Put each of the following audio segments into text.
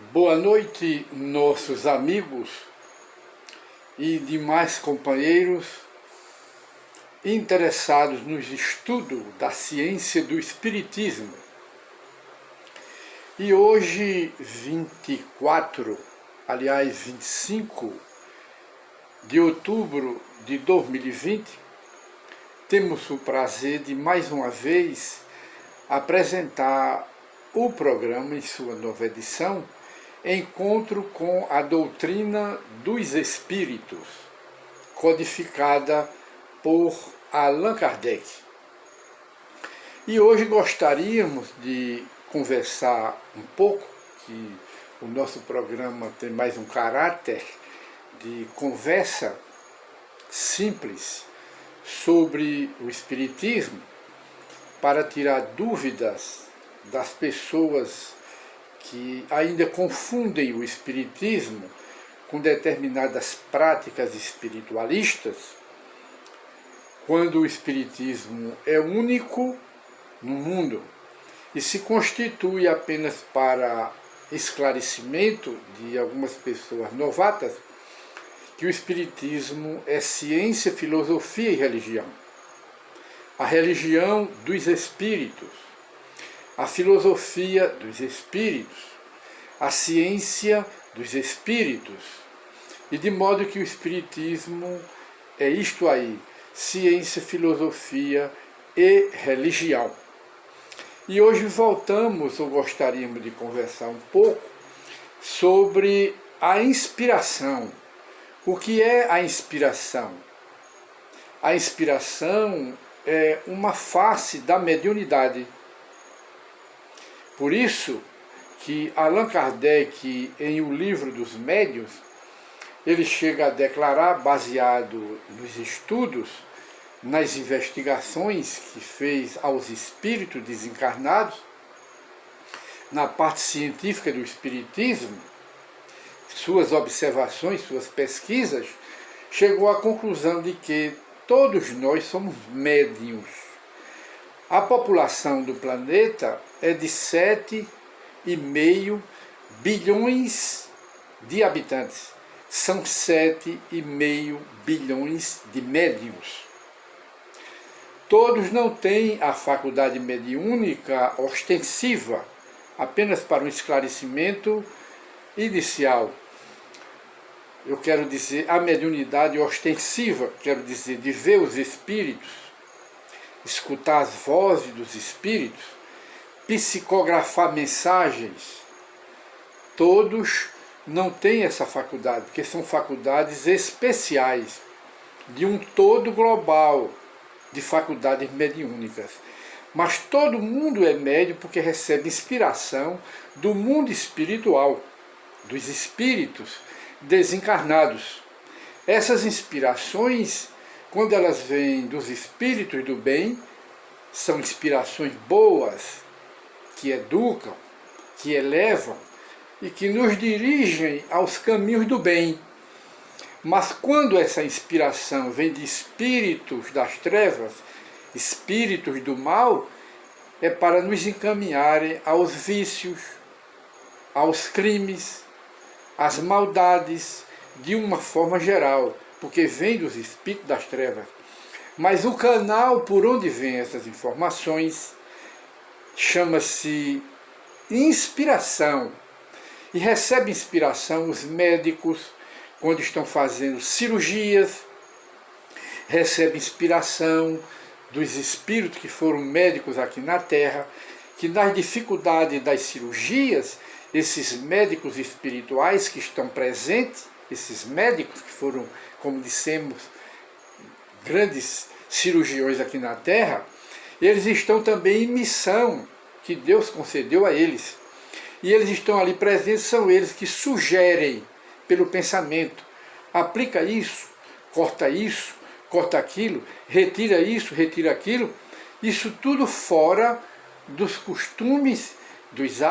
Boa noite, nossos amigos e demais companheiros interessados no estudo da ciência do Espiritismo. E hoje, 25 de outubro de 2020, temos o prazer de mais uma vez apresentar o programa em sua nova edição, Encontro com a Doutrina dos Espíritos, codificada por Allan Kardec. E hoje gostaríamos de conversar um pouco, que o nosso programa tem mais um caráter de conversa simples sobre o Espiritismo, para tirar dúvidas das pessoas que ainda confundem o Espiritismo com determinadas práticas espiritualistas, quando o Espiritismo é único no mundo e se constitui apenas para esclarecimento de algumas pessoas novatas, que o Espiritismo é ciência, filosofia e religião. A religião dos espíritos, a filosofia dos espíritos, a ciência dos espíritos, e de modo que o Espiritismo é isto aí, ciência, filosofia e religião. E hoje voltamos, ou gostaríamos de conversar um pouco, sobre a inspiração. O que é a inspiração? A inspiração é uma face da mediunidade. Por isso que Allan Kardec, em O Livro dos Médiuns, ele chega a declarar, baseado nos estudos, nas investigações que fez aos espíritos desencarnados, na parte científica do Espiritismo, suas observações, suas pesquisas, chegou à conclusão de que todos nós somos médiuns. A população do planeta é de 7,5 bilhões de habitantes. São 7,5 bilhões de médiuns. Todos não têm a faculdade mediúnica ostensiva, apenas para um esclarecimento inicial. Eu quero dizer a mediunidade ostensiva, quero dizer de ver os espíritos, escutar as vozes dos espíritos, psicografar mensagens. Todos não têm essa faculdade, porque são faculdades especiais de um todo global de faculdades mediúnicas. Mas todo mundo é médium porque recebe inspiração do mundo espiritual, dos espíritos desencarnados. Essas inspirações, quando elas vêm dos espíritos do bem, são inspirações boas, que educam, que elevam e que nos dirigem aos caminhos do bem. Mas quando essa inspiração vem de espíritos das trevas, espíritos do mal, é para nos encaminharem aos vícios, aos crimes, às maldades, de uma forma geral, porque vem dos espíritos das trevas. Mas o canal por onde vêm essas informações chama-se inspiração. E recebe inspiração os médicos quando estão fazendo cirurgias, recebe inspiração dos espíritos que foram médicos aqui na Terra, que nas dificuldades das cirurgias, esses médicos espirituais que estão presentes, esses médicos que foram, como dissemos, grandes cirurgiões aqui na Terra, eles estão também em missão que Deus concedeu a eles. E eles estão ali presentes, são eles que sugerem pelo pensamento. Aplica isso, corta aquilo, retira isso, retira aquilo. Isso tudo fora dos costumes,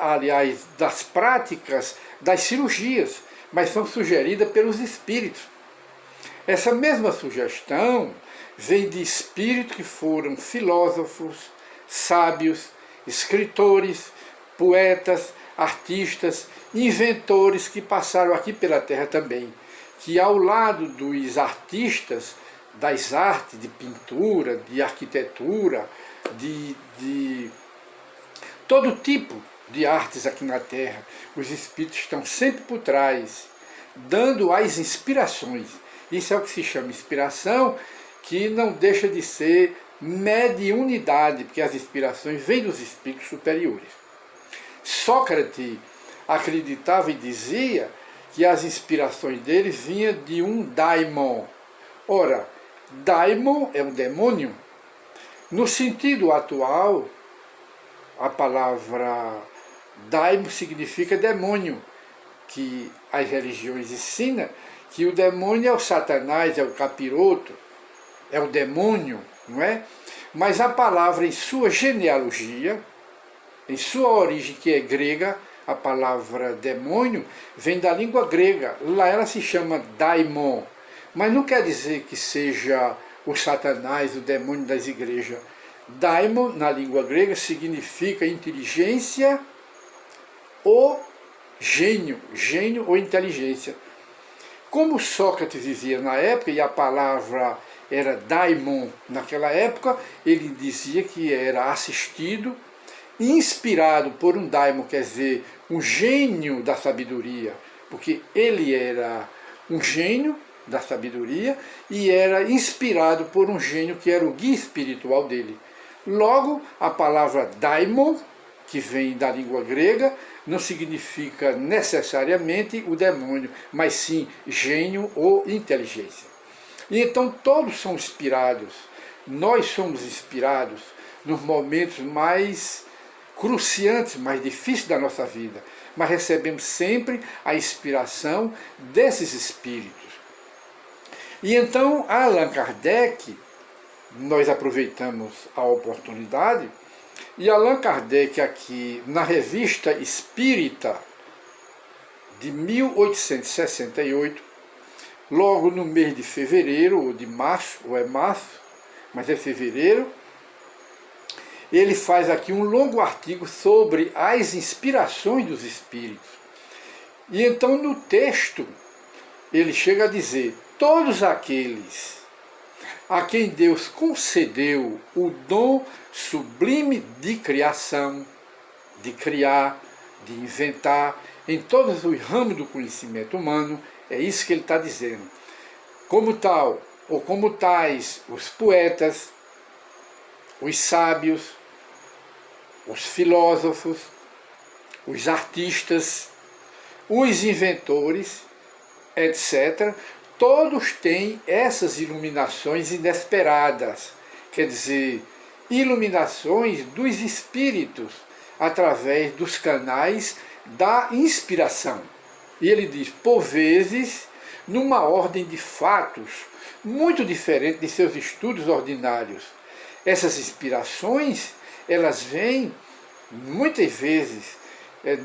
aliás, das práticas das cirurgias, mas são sugeridas pelos espíritos. Essa mesma sugestão vem de espíritos que foram filósofos, sábios, escritores, poetas, artistas, inventores que passaram aqui pela Terra também, que ao lado dos artistas, das artes de pintura, de arquitetura, de todo tipo de artes aqui na Terra, os espíritos estão sempre por trás, dando as inspirações. Isso é o que se chama inspiração, que não deixa de ser mediunidade, porque as inspirações vêm dos espíritos superiores. Sócrates acreditava e dizia que as inspirações dele vinham de um daimon. Ora, daimon é um demônio. No sentido atual, a palavra daimon significa demônio, que as religiões ensinam que o demônio é o Satanás, é o capiroto, é o demônio, não é? Mas a palavra em sua genealogia, em sua origem, que é grega, a palavra demônio vem da língua grega. Lá ela se chama daimon, mas não quer dizer que seja o Satanás, o demônio das igrejas. Daimon, na língua grega, significa inteligência ou gênio, gênio ou inteligência. Como Sócrates vivia na época, e a palavra era daimon naquela época, ele dizia que era assistido, inspirado por um daimon, quer dizer, um gênio da sabedoria, porque ele era um gênio da sabedoria e era inspirado por um gênio que era o guia espiritual dele. Logo, a palavra daimon, que vem da língua grega, não significa necessariamente o demônio, mas sim gênio ou inteligência. E então todos são inspirados, nós somos inspirados nos momentos mais cruciantes, mais difíceis da nossa vida, mas recebemos sempre a inspiração desses espíritos. E então Allan Kardec, nós aproveitamos a oportunidade, e Allan Kardec aqui na Revista Espírita de 1868, logo no mês de fevereiro, ou de março, ou é março, mas é fevereiro, ele faz aqui um longo artigo sobre as inspirações dos espíritos. E então no texto ele chega a dizer: todos aqueles a quem Deus concedeu o dom sublime de criação, de criar, de inventar, em todos os ramos do conhecimento humano, é isso que ele está dizendo. Como tal, ou como tais, os poetas, os sábios, os filósofos, os artistas, os inventores, etc., todos têm essas iluminações inesperadas, quer dizer, iluminações dos espíritos, através dos canais da inspiração. E ele diz, por vezes, numa ordem de fatos muito diferente de seus estudos ordinários. Essas inspirações, elas vêm, muitas vezes,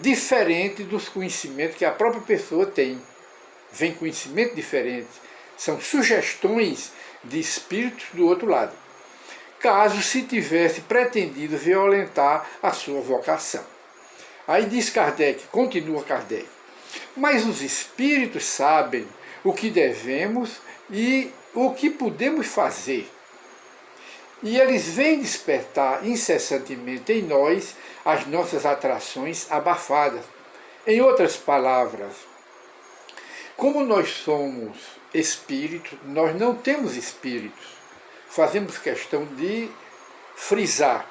diferente dos conhecimentos que a própria pessoa tem. Vem conhecimento diferente, são sugestões de espíritos do outro lado, caso se tivesse pretendido violentar a sua vocação. Aí diz Kardec, continua Kardec, mas os espíritos sabem o que devemos e o que podemos fazer. E eles vêm despertar incessantemente em nós as nossas atrações abafadas. Em outras palavras, como nós somos espíritos, nós não temos espíritos. Fazemos questão de frisar,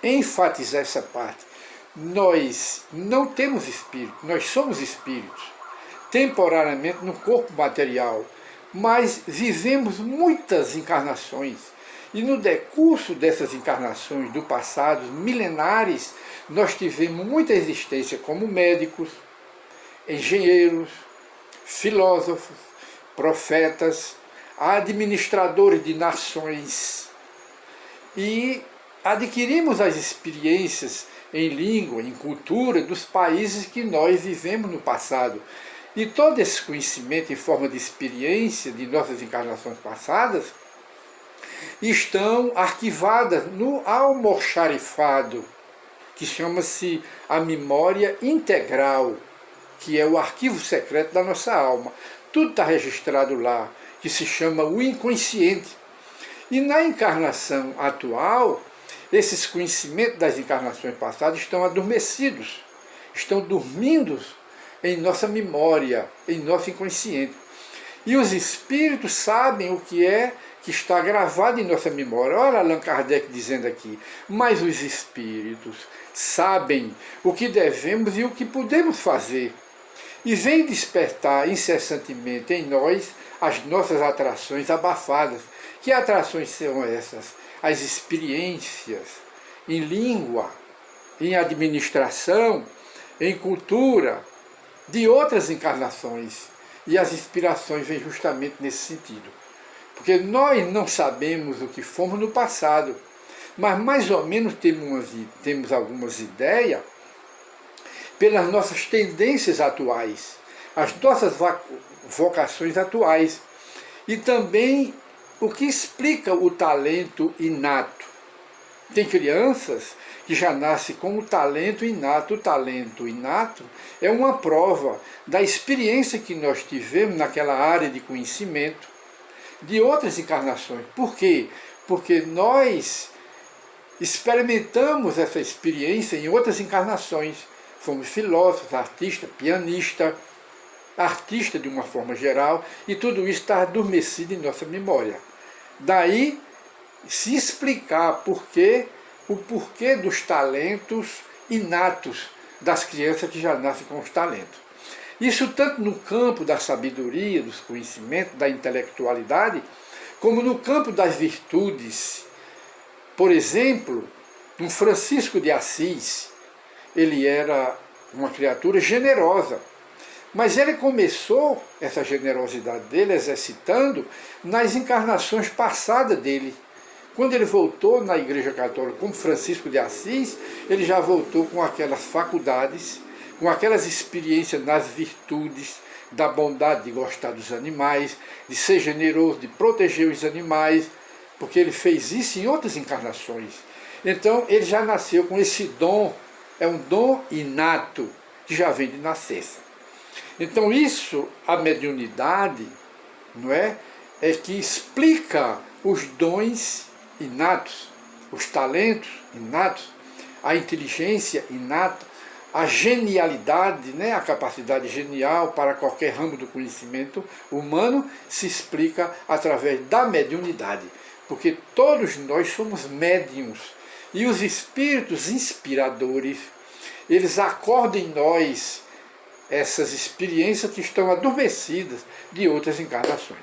enfatizar essa parte. Nós não temos espírito, nós somos espíritos, temporariamente no corpo material, mas vivemos muitas encarnações. E no decurso dessas encarnações do passado, milenares, nós tivemos muita existência como médicos, engenheiros, filósofos, profetas, administradores de nações, e adquirimos as experiências em língua, em cultura dos países que nós vivemos no passado. E todo esse conhecimento em forma de experiência de nossas encarnações passadas estão arquivadas no almoxarifado que chama-se a memória integral, que é o arquivo secreto da nossa alma. Tudo está registrado lá, que se chama o inconsciente. E na encarnação atual, esses conhecimentos das encarnações passadas estão adormecidos, estão dormindo em nossa memória, em nosso inconsciente. E os espíritos sabem o que é que está gravado em nossa memória. Olha Allan Kardec dizendo aqui, mas os espíritos sabem o que devemos e o que podemos fazer. E vem despertar incessantemente em nós as nossas atrações abafadas. Que atrações são essas? As experiências em língua, em administração, em cultura, de outras encarnações. E as inspirações vêm justamente nesse sentido. Porque nós não sabemos o que fomos no passado, mas mais ou menos temos algumas ideias pelas nossas tendências atuais, as nossas vocações atuais, e também o que explica o talento inato. Tem crianças que já nascem com o talento inato. O talento inato é uma prova da experiência que nós tivemos naquela área de conhecimento de outras encarnações. Por quê? Porque nós experimentamos essa experiência em outras encarnações. Fomos filósofos, artistas, pianistas, artistas de uma forma geral, e tudo isso está adormecido em nossa memória. Daí se explicar o porquê dos talentos inatos das crianças que já nascem com os talentos. Isso tanto no campo da sabedoria, dos conhecimentos, da intelectualidade, como no campo das virtudes. Por exemplo, um Francisco de Assis, ele era uma criatura generosa, mas ele começou essa generosidade dele exercitando nas encarnações passadas dele. Quando ele voltou na Igreja Católica como Francisco de Assis, ele já voltou com aquelas faculdades, com aquelas experiências nas virtudes, da bondade de gostar dos animais, de ser generoso, de proteger os animais, porque ele fez isso em outras encarnações. Então ele já nasceu com esse dom, é um dom inato, que já vem de nascença. Então isso, a mediunidade, não é que explica os dons inatos, os talentos inatos, a inteligência inata, a genialidade, a capacidade genial para qualquer ramo do conhecimento humano se explica através da mediunidade, porque todos nós somos médiuns, e os espíritos inspiradores, eles acordam em nós essas experiências que estão adormecidas de outras encarnações.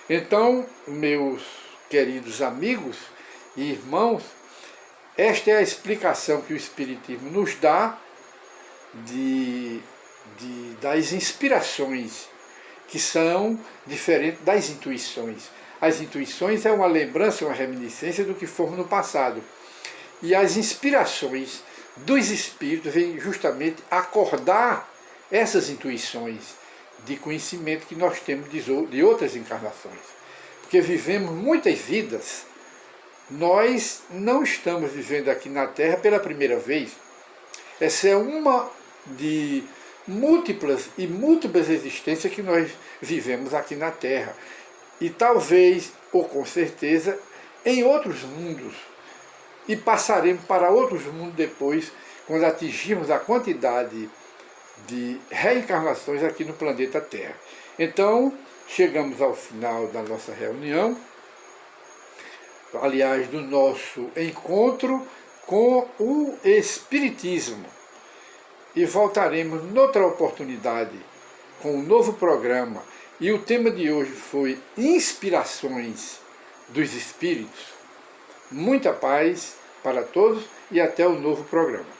Então, meus queridos amigos e irmãos, esta é a explicação que o Espiritismo nos dá das inspirações, que são diferentes das intuições. As intuições é uma lembrança, uma reminiscência do que fomos no passado. E as inspirações dos espíritos vêm justamente acordar essas intuições de conhecimento que nós temos de outras encarnações. Porque vivemos muitas vidas, nós não estamos vivendo aqui na Terra pela primeira vez. Essa é uma de múltiplas existências que nós vivemos aqui na Terra. E talvez, ou com certeza, em outros mundos. E passaremos para outros mundos depois, quando atingirmos a quantidade de reencarnações aqui no planeta Terra. Então, chegamos ao final da nossa reunião, aliás, do nosso encontro com o Espiritismo. E voltaremos noutra oportunidade com um novo programa. E o tema de hoje foi Inspirações dos Espíritos. Muita paz para todos e até o novo programa.